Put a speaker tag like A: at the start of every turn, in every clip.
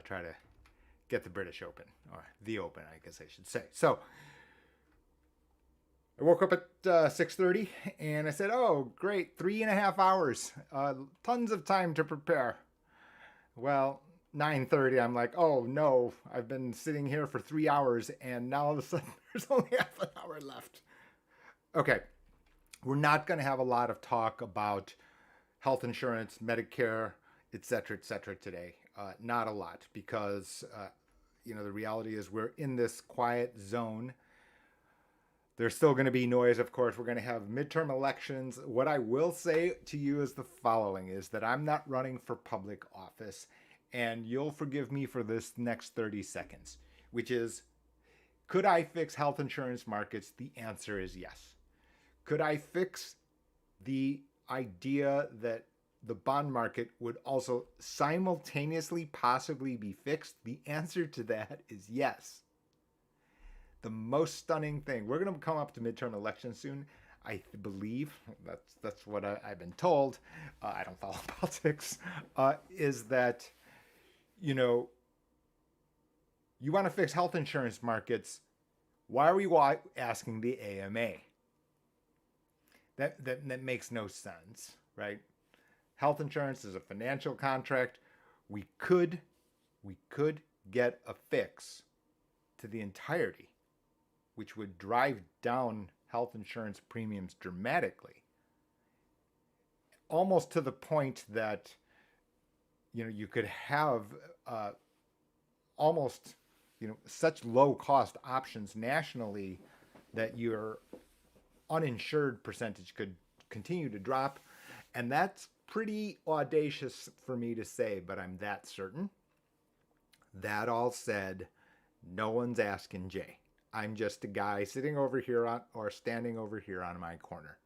A: try to get the British Open, or the Open, I guess I should say. So I woke up at 6:30 and I said, "Oh, great, 3.5 hours, tons of time to prepare." Well, 9:30, I'm like, "Oh no, I've been sitting here for 3 hours, and now all of a sudden there's only half an hour left." Okay, we're not going to have a lot of talk about health insurance, Medicare, et cetera today. Not a lot because the reality is we're in this quiet zone. There's still going to be noise, of course. We're going to have midterm elections. What I will say to you is the following, is that I'm not running for public office, and you'll forgive me for this next 30 seconds, which is, could I fix health insurance markets? The answer is yes. Could I fix the idea that the bond market would also simultaneously possibly be fixed? The answer to that is yes. The most stunning thing, we're going to come up to midterm elections soon. I believe that's what I've been told. I don't follow politics. Is that you want to fix health insurance markets? Why are we asking the AMA? That makes no sense, right? Health insurance is a financial contract. We could get a fix to the entirety, which would drive down health insurance premiums dramatically, almost to the point that you could have almost such low cost options nationally that your uninsured percentage could continue to drop. And that's pretty audacious for me to say, but I'm that certain. That all said, no one's asking Jay. I'm just a guy sitting over here or standing over here on my corner.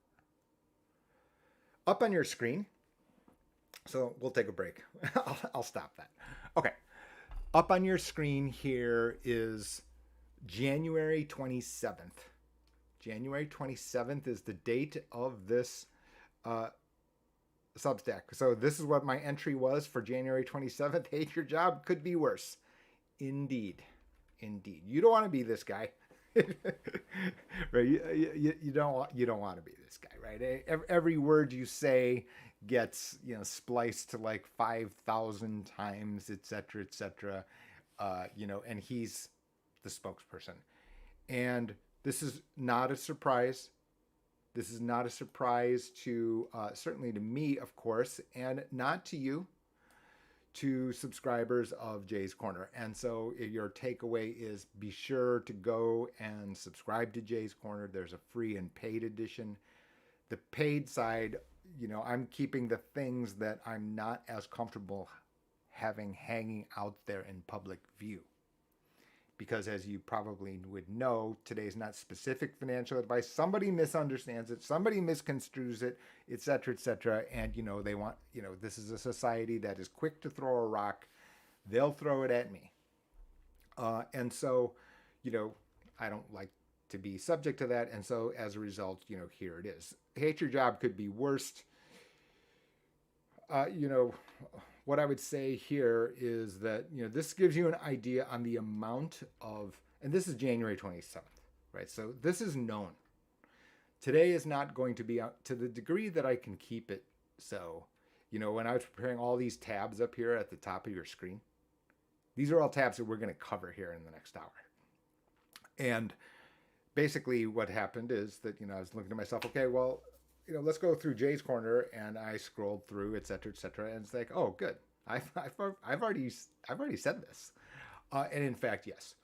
A: Up on your screen, so we'll take a break. I'll stop that. Okay. Up on your screen here is January 27th. January 27th is the date of this Substack. So this is what my entry was for January 27th. Hate your job, could be worse. Indeed. You don't want to be this guy. Right? You don't want to be this guy, right? Every word you say gets spliced to like 5,000 times, etc., etc. And he's the spokesperson. And this is not a surprise. This is not a surprise to certainly to me, of course, and not to you, to subscribers of Jay's Corner. And so your takeaway is be sure to go and subscribe to Jay's Corner. There's a free and paid edition. The paid side, I'm keeping the things that I'm not as comfortable having hanging out there in public view. Because as you probably would know, today's not specific financial advice. Somebody misunderstands it, somebody misconstrues it, etc., and they want, this is a society that is quick to throw a rock. They'll throw it at me. And so, I don't like to be subject to that. And so as a result, here it is. Hate your job could be worst. What I would say here is that, this gives you an idea on the amount of, and this is January 27th, right? So this is known. Today is not going to be out to the degree that I can keep it. So, when I was preparing all these tabs up here at the top of your screen, these are all tabs that we're going to cover here in the next hour. And basically what happened is that, I was looking to myself, okay, well, let's go through Jay's Corner, and I scrolled through, et cetera, and it's like, oh, good. I've already said this, and in fact, yes,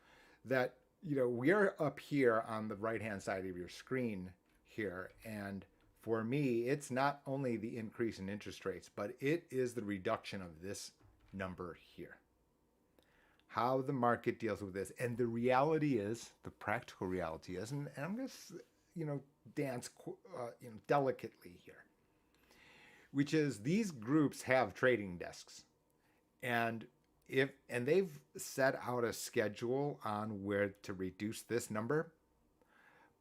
A: that we are up here on the right hand side of your screen here, and for me, it's not only the increase in interest rates, but it is the reduction of this number here. How the market deals with this, and the reality is, the practical reality is, and I'm going to dance delicately here, which is these groups have trading desks, and they've set out a schedule on where to reduce this number,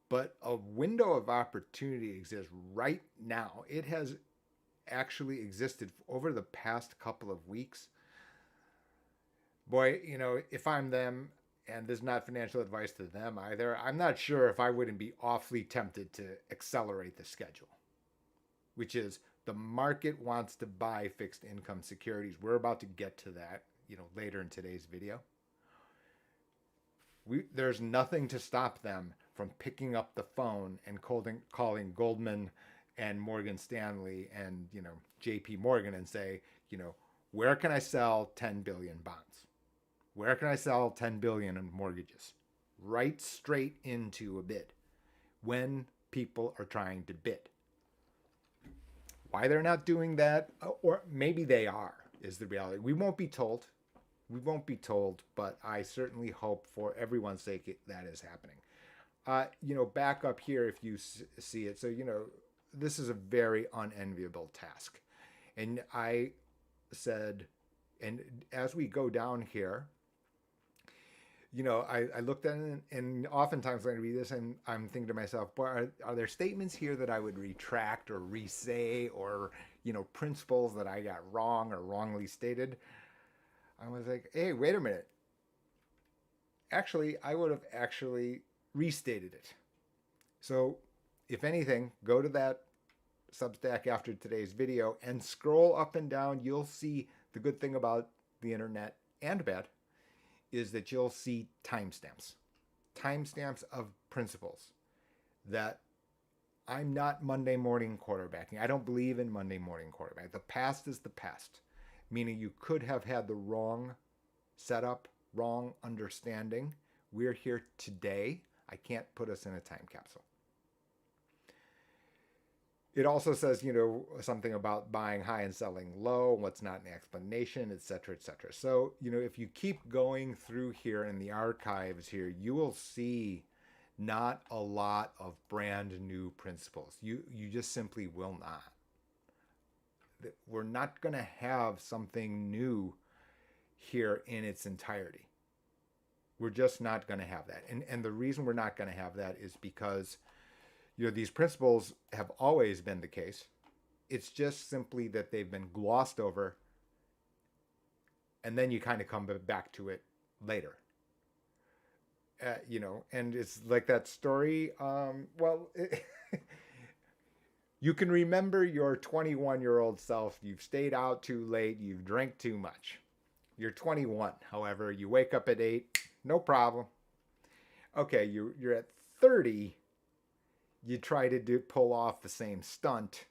A: but a window of opportunity exists right now. It has actually existed over the past couple of weeks. Boy, if I'm them, and this is not financial advice to them either, I'm not sure if I wouldn't be awfully tempted to accelerate the schedule, which is the market wants to buy fixed income securities. We're about to get to that, later in today's video. There's nothing to stop them from picking up the phone and calling Goldman and Morgan Stanley and JP Morgan and say, where can I sell 10 billion bonds? Where can I sell 10 billion in mortgages? Right straight into a bid when people are trying to bid. Why they're not doing that, or maybe they are, is the reality. We won't be told. We won't be told, but I certainly hope for everyone's sake that is happening. Back up here if you see it. So, this is a very unenviable task. And I said, and as we go down here, I looked at it, and oftentimes when I read this, and I'm thinking to myself, boy, are there statements here that I would retract or re-say, or, principles that I got wrong or wrongly stated? I was like, hey, wait a minute. Actually, I would have actually restated it. So, if anything, go to that Substack after today's video and scroll up and down. You'll see the good thing about the internet, and bad, is that you'll see timestamps of principles that I'm not Monday morning quarterbacking. I don't believe in Monday morning quarterback. The past is the past, meaning you could have had the wrong setup, wrong understanding. We're here today. I can't put us in a time capsule. It also says, something about buying high and selling low, what's not an explanation, et cetera, et cetera. So, if you keep going through here in the archives here, you will see not a lot of brand new principles. You just simply will not. We're not going to have something new here in its entirety. We're just not going to have that. And the reason we're not going to have that is because these principles have always been the case. It's just simply that they've been glossed over, and then you kind of come back to it later. And it's like that story. You can remember your 21-year-old self. You've stayed out too late. You've drank too much. You're 21. However, you wake up at 8. No problem. Okay, you're at 30. You try to pull off the same stunt.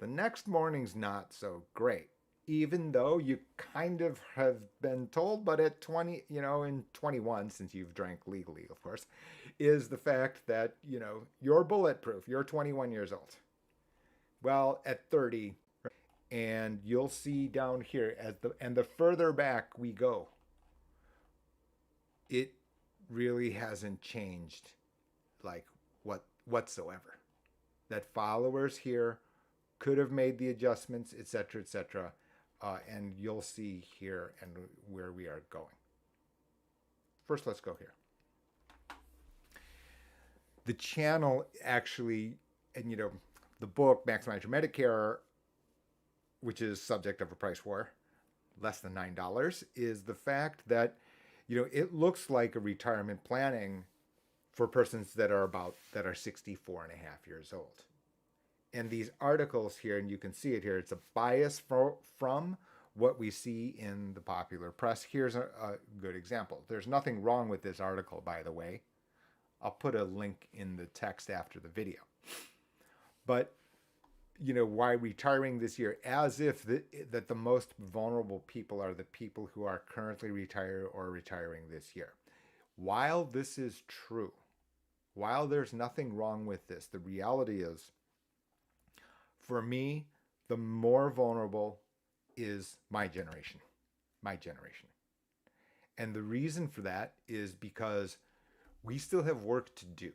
A: The next morning's not so great, even though you kind of have been told. But at 20, in 21, since you've drank legally, of course, is the fact that, you're bulletproof. You're 21 years old. Well, at 30, and you'll see down here, the further back we go, it really hasn't changed like whatsoever. That followers here could have made the adjustments, etc., etc., and you'll see here and where we are going. First, let's go here. The channel actually, and the book Maximize Your Medicare, which is subject of a price war, less than $9, is the fact that it looks like a retirement planning for persons that are 64 and a half years old. And these articles here, and you can see it here, it's a bias from what we see in the popular press. Here's a good example. There's nothing wrong with this article, by the way. I'll put a link in the text after the video. But, why retiring this year? As if that the most vulnerable people are the people who are currently retired or retiring this year. While this is true, while there's nothing wrong with this, the reality is, for me, the more vulnerable is my generation. My generation. And the reason for that is because we still have work to do.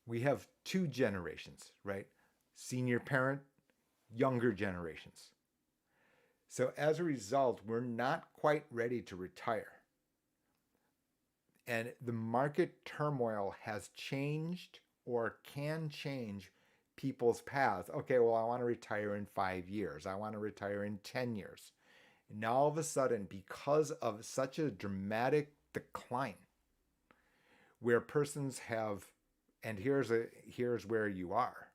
A: We have two generations, right? Senior parent, younger generations. So as a result, we're not quite ready to retire. And the market turmoil has changed or can change people's paths. Okay, well, I want to retire in 5 years. I want to retire in 10 years. Now all of a sudden, because of such a dramatic decline, where persons have, and here's where you are,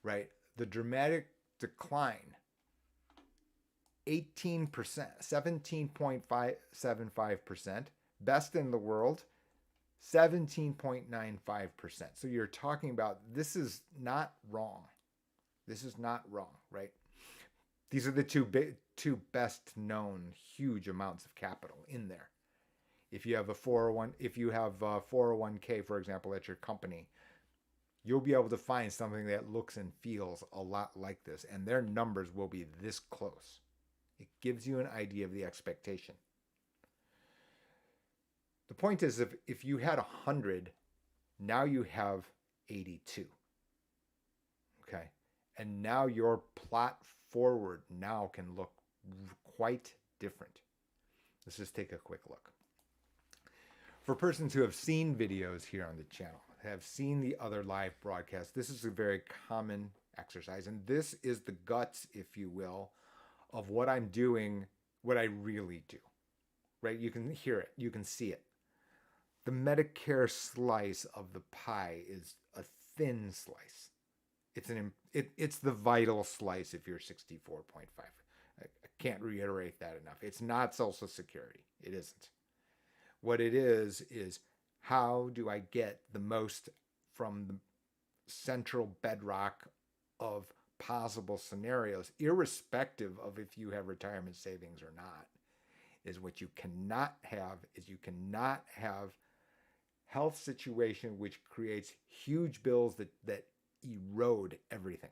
A: right? The dramatic decline, 18%, 17.575%, best in the world, 17.95%. So you're talking about, this is not wrong. This is not wrong, right? These are the two best known huge amounts of capital in there. If you have a 401k, for example, at your company, you'll be able to find something that looks and feels a lot like this, and their numbers will be this close. It gives you an idea of the expectation. The point is, if you had 100, now you have 82. Okay? And now your plot forward now can look quite different. Let's just take a quick look. For persons who have seen videos here on the channel, have seen the other live broadcasts, this is a very common exercise. And this is the guts, if you will, of what I'm doing, what I really do. Right? You can hear it. You can see it. The Medicare slice of the pie is a thin slice. It's the vital slice if you're 64.5. I can't reiterate that enough. It's not Social Security. It isn't. What it is how do I get the most from the central bedrock of possible scenarios, irrespective of if you have retirement savings or not, is what you cannot have health situation which creates huge bills that erode everything.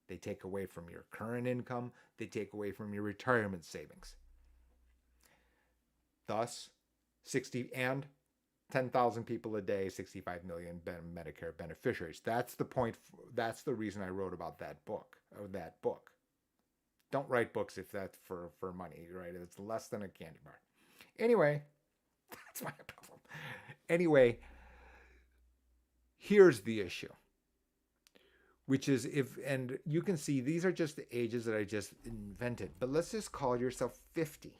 A: They take away from your current income. They take away from your retirement savings. Thus, 10,000 people a day, 65 million Medicare beneficiaries. That's the point. That's the reason I wrote about that book. Don't write books if that's for money, right? It's less than a candy bar. Anyway, that's my problem. Anyway, here's the issue, which is and you can see these are just the ages that I just invented, but let's just call yourself 50.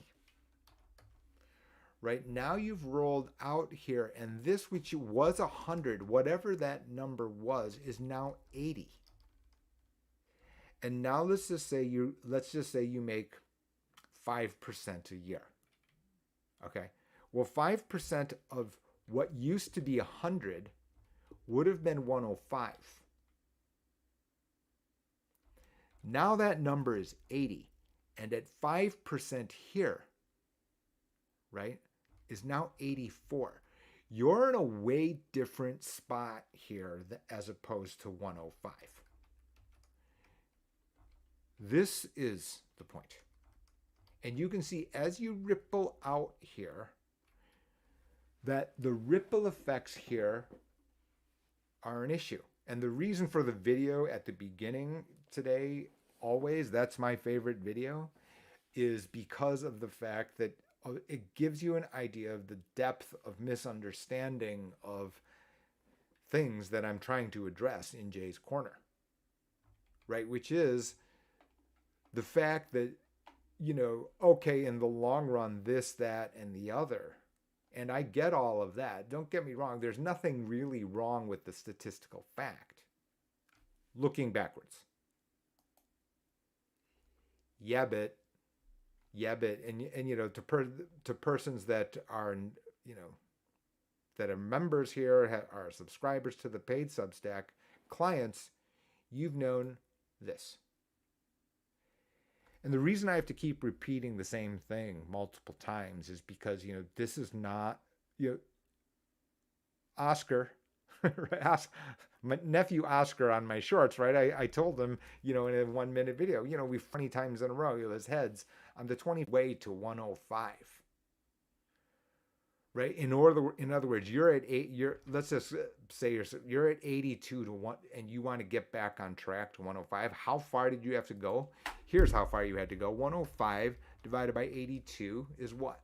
A: Right now you've rolled out here, and this, which was 100, whatever that number was, is now 80. And now let's just say you make 5% a year. Okay. Well, 5% of what used to be 100 would have been 105. Now that number is 80, and at 5% here, right, is now 84. You're in a way different spot here as opposed to 105. This is the point. And you can see as you ripple out here that the ripple effects here are an issue. And the reason for the video at the beginning today, always, that's my favorite video, is because of the fact that it gives you an idea of the depth of misunderstanding of things that I'm trying to address in Jay's Corner, right? Which is the fact that, okay, in the long run, this, that, and the other. And I get all of that. Don't get me wrong. There's nothing really wrong with the statistical fact. Looking backwards. And to persons that are, that are members here, are subscribers to the paid Substack, clients, you've known this. And the reason I have to keep repeating the same thing multiple times is because, this is not, Oscar, right? My nephew Oscar on my shorts, right? I told him, in a 1-minute video, we've 20 times in a row, his heads on the 20 way to 105. Right? In other words, you're at 8, let's just say you're at 82 to 1 and you want to get back on track to 105. How far did you have to go? Here's how far you had to go. 105 divided by 82 is what?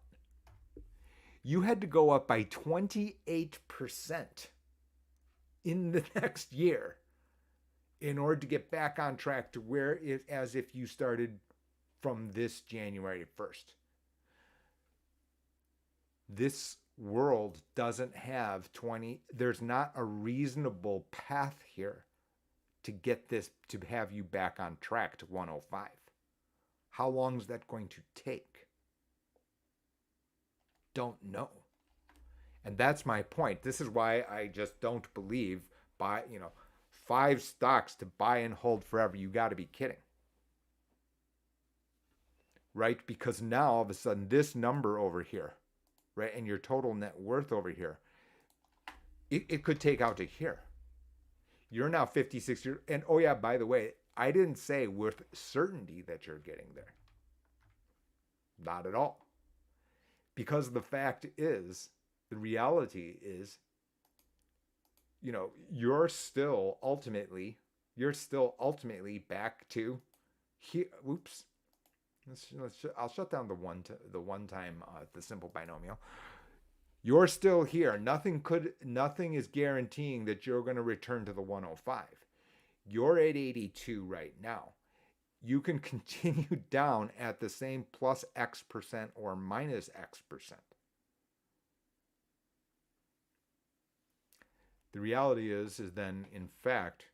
A: You had to go up by 28% in the next year in order to get back on track to where it as if you started from this January 1st. This world doesn't have there's not a reasonable path here to get this, to have you back on track to 105. How long is that going to take? Don't know. And that's my point. This is why I just don't believe 5 stocks to buy and hold forever. You got to be kidding. Right? Because now all of a sudden this number over here, right, and your total net worth over here, it could take out to here. You're now 56 years, and oh yeah, by the way, I didn't say with certainty that you're getting there. Not at all. Because the fact is, the reality is, you're still ultimately back to here. Oops. I'll shut down the one-time the simple binomial. You're still here. Nothing is guaranteeing that you're going to return to the 105. You're at 82 right now. You can continue down at the same plus X percent or minus X percent. The reality is then, in fact,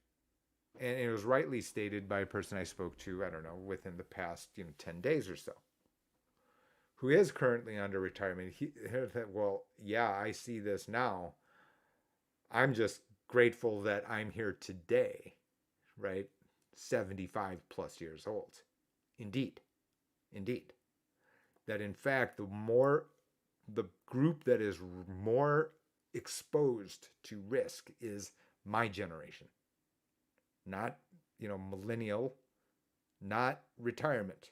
A: and it was rightly stated by a person I spoke to, I don't know, within the past 10 days or so, who is currently under retirement. He said, well, yeah, I see this now. I'm just grateful that I'm here today, right? 75 plus years old. Indeed. That in fact, the group that is more exposed to risk is my generation. Not, millennial, not retirement.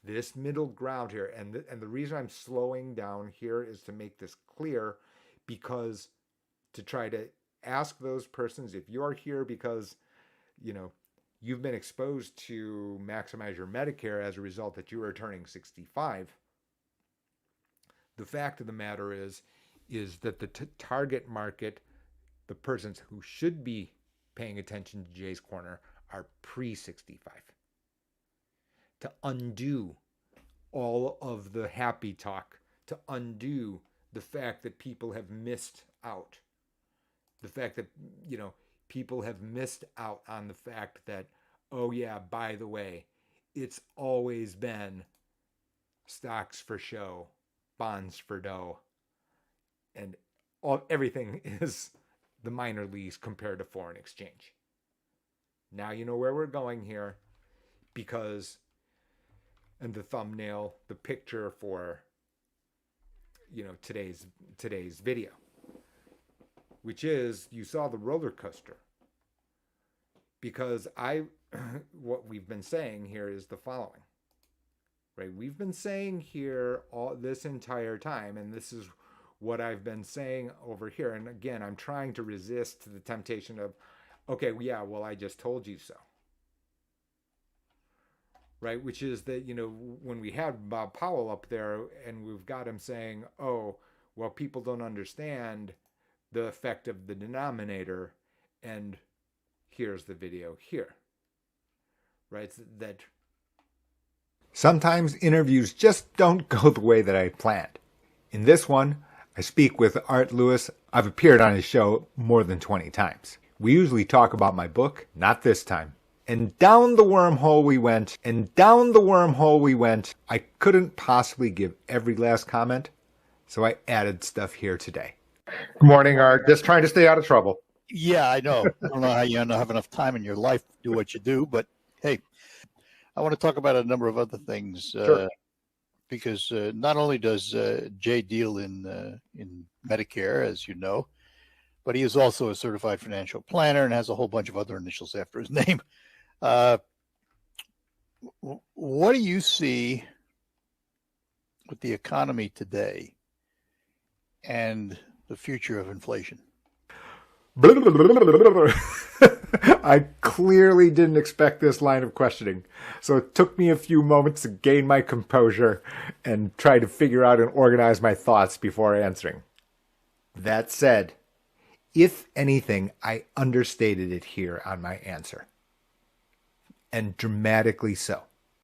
A: This middle ground here, and the reason I'm slowing down here is to make this clear, because to try to ask those persons, if you're here because, you've been exposed to maximize your Medicare as a result that you are turning 65, the fact of the matter is that the target market, the persons who should be paying attention to Jay's Corner, are pre-65. To undo all of the happy talk, to undo the fact that people have missed out, the fact that, people have missed out on the fact that, oh yeah, by the way, it's always been stocks for show, bonds for dough, and everything is the minor leagues compared to foreign exchange. Now you know where we're going here, because, and the thumbnail, the picture for, today's video, which is, you saw the roller coaster. Because what we've been saying here is the following, right? We've been saying here all this entire time, and this is what I've been saying over here. And again, I'm trying to resist the temptation of, okay, yeah, well, I just told you so. Right? Which is that, when we had Bob Powell up there and we've got him saying, oh, well, people don't understand the effect of the denominator, and here's the video here. Right? That sometimes interviews just don't go the way that I planned. In this one, I speak with Art Lewis. I've appeared on his show more than 20 times. We usually talk about my book, not this time. And down the wormhole we went, I couldn't possibly give every last comment, so I added stuff here today. Good morning, Art. Just trying to stay out of trouble.
B: Yeah, I know. I don't know how you don't have enough time in your life to do what you do, but hey, I want to talk about a number of other things.
A: Sure.
B: Because not only does Jay deal in Medicare, as you know, but he is also a certified financial planner and has a whole bunch of other initials after his name. What do you see with the economy today and the future of inflation?
A: I clearly didn't expect this line of questioning, so it took me a few moments to gain my composure and try to figure out and organize my thoughts before answering. That said, if anything, I understated it here on my answer. And dramatically so.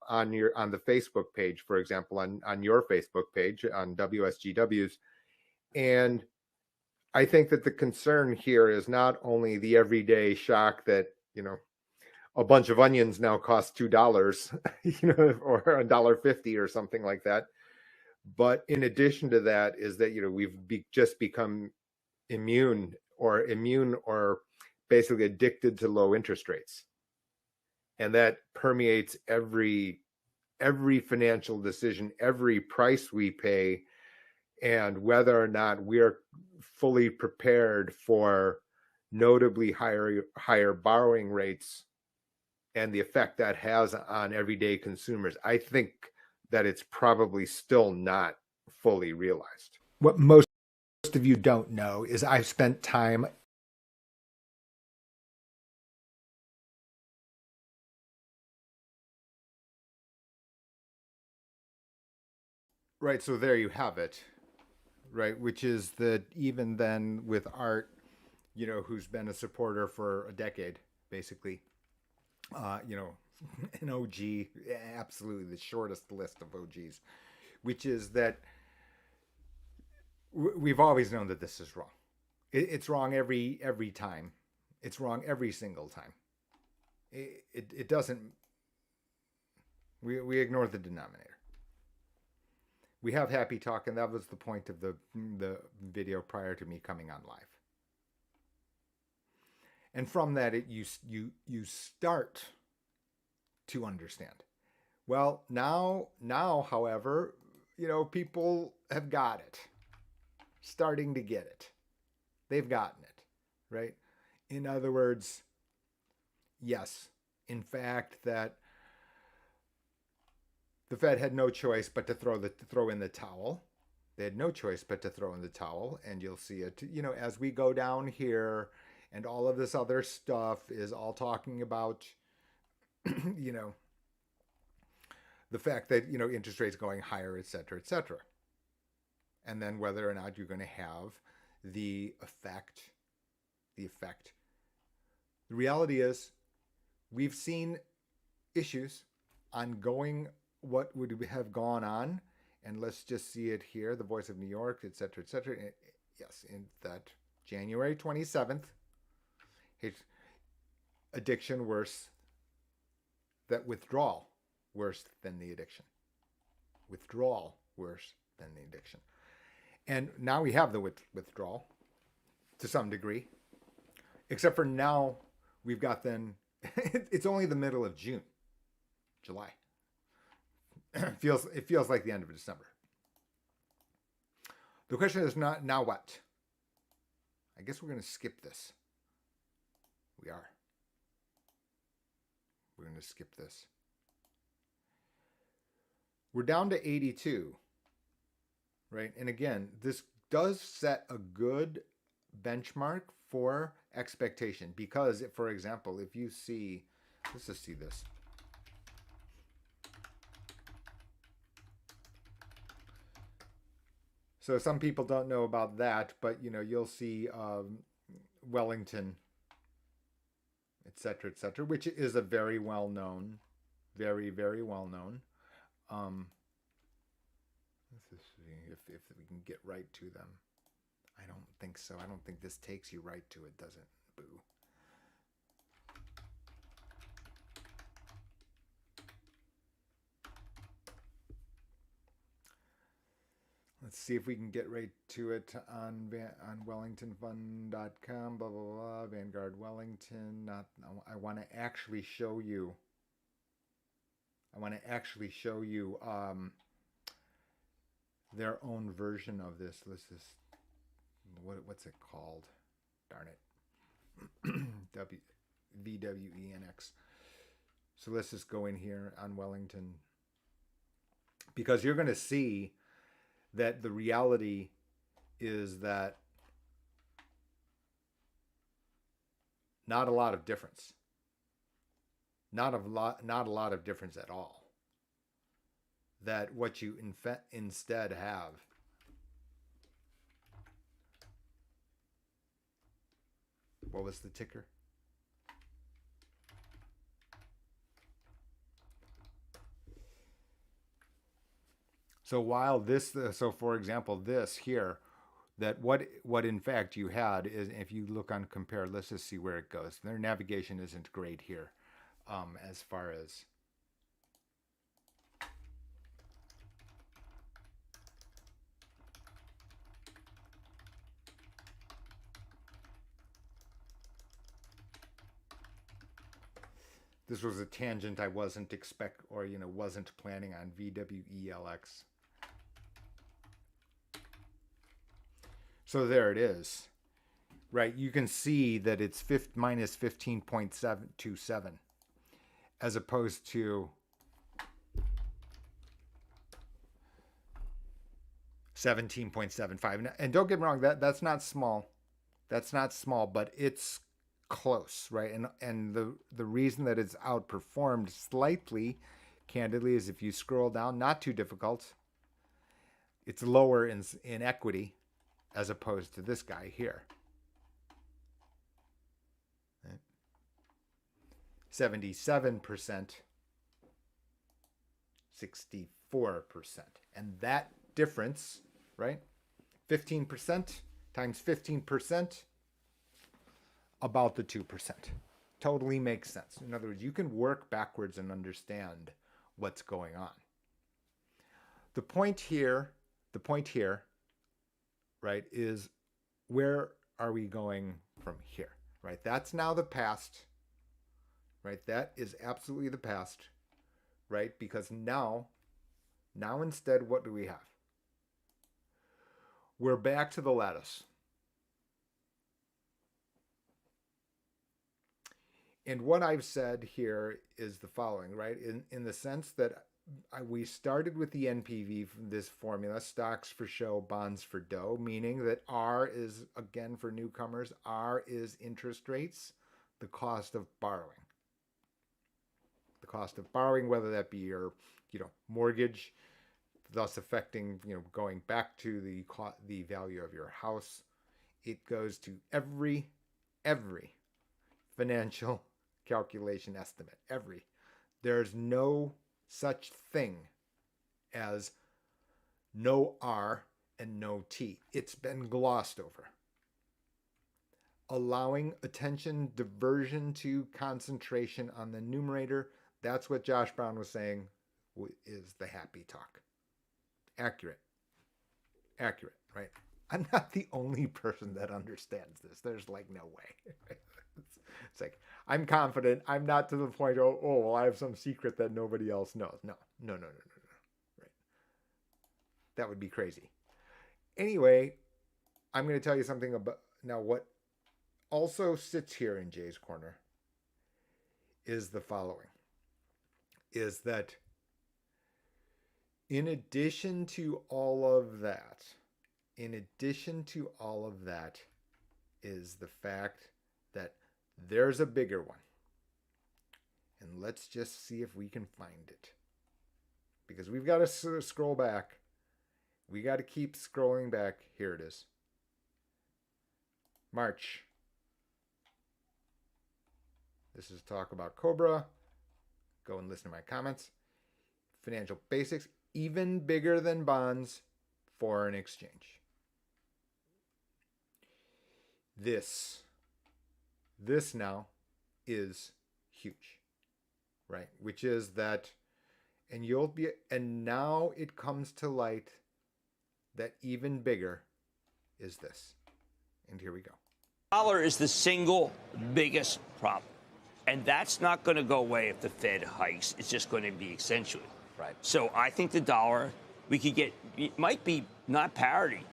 A: on the Facebook page, for example, on your Facebook page on WSGW's. And I think that the concern here is not only the everyday shock that, a bunch of onions now cost $2, or $1.50 or something like that. But in addition to that is that, we've just become immune or basically addicted to low interest rates. And that permeates every financial decision, every price we pay, and whether or not we're fully prepared for notably higher borrowing rates and the effect that has on everyday consumers. I think that it's probably still not fully realized. What most of you don't know is I've spent time right, so there you have it, right, which is that even then with Art, who's been a supporter for a decade, basically, an OG, absolutely the shortest list of OGs, which is that we've always known that this is wrong. It's wrong every time. It's wrong every single time. It doesn't. We ignore the denominator. We have happy talk, and that was the point of the video prior to me coming on live. And from that, you start to understand. Well, now, however, people have got it, starting to get it. They've gotten it, right? In other words, yes, in fact, that the Fed had no choice but to throw in the towel. They had no choice but to throw in the towel, and you'll see it, as we go down here, and all of this other stuff is all talking about, the fact that, interest rates going higher, et cetera, et cetera. And then whether or not you're going to have the effect. The reality is we've seen issues ongoing, what would have gone on, and let's just see it here, the Voice of New York, et cetera, et cetera. Yes, in that January 27th, addiction worse, that withdrawal worse than the addiction. Withdrawal worse than the addiction. And now we have the withdrawal to some degree, except for now we've got then, it's only the middle of July. It feels like the end of December. The question is not now what? I guess we're going to skip this. We are. We're going to skip this. We're down to 82, right? And again, this does set a good benchmark for expectation because, for example, if you see, let's just see this. So some people don't know about that, but you'll see Wellington, et cetera, which is a very well known, very, very well known. Let's just see if we can get right to them. I don't think so. I don't think this takes you right to it, does it? Boo. Let's see if we can get right to it on wellingtonfund.com, blah, blah, blah, Vanguard Wellington. I want to actually show you. Their own version of this. Let's just, what's it called? Darn it. VWENX. So let's just go in here on Wellington. Because you're going to see that the reality is that not a lot of difference. Not a lot of difference at all. That what you instead have what was the ticker? So while this, so for example, this here, that what in fact you had is, if you look on compare, let's just see where it goes. Their navigation isn't great here, as far as this was a tangent I wasn't wasn't planning on. VWELX. So there it is, right? You can see that it's minus 15.727 as opposed to 17.75. And don't get me wrong, that's not small. That's not small, but it's close, right? And the reason that it's outperformed slightly, candidly, is if you scroll down, not too difficult. It's lower in equity as opposed to this guy here. 77%, 64%. And that difference, right? 15% times 15%, about the 2%. Totally makes sense. In other words, you can work backwards and understand what's going on. The point here, right, is where are we going from here, right? That's now the past, right? That is absolutely the past, right? Because now instead, what do we have? We're back to the lattice. And what I've said here is the following, right? In the sense that we started with the NPV from this formula, stocks for show, bonds for dough, meaning that R is, again, for newcomers, R is interest rates, the cost of borrowing. The cost of borrowing, whether that be your, mortgage, thus affecting, going back to the value of your house. It goes to every financial calculation estimate. There's no such thing as no R and no T. It's been glossed over. Allowing attention diversion to concentration on the numerator. That's what Josh Brown was saying is the happy talk. Accurate, right? I'm not the only person that understands this. There's like no way. It's like, I'm confident. I'm not to the point, well, I have some secret that nobody else knows. No. Right. That would be crazy. Anyway, I'm going to tell you something about now what also sits here in Jay's corner is the following. Is that in addition to all of that is the fact that there's a bigger one. And let's just see if we can find it. Because we've got to scroll back. We got to keep scrolling back. Here it is. March. This is talk about Cobra. Go and listen to my comments. Financial basics. Even bigger than bonds, foreign exchange. This now is huge, right? Which is that, and now it comes to light that even bigger is this. And here we go.
C: Dollar is the single biggest problem. And that's not going to go away if the Fed hikes. It's just going to be accentuated.
D: Right.
C: So I think the dollar, we could get, it might be not parity,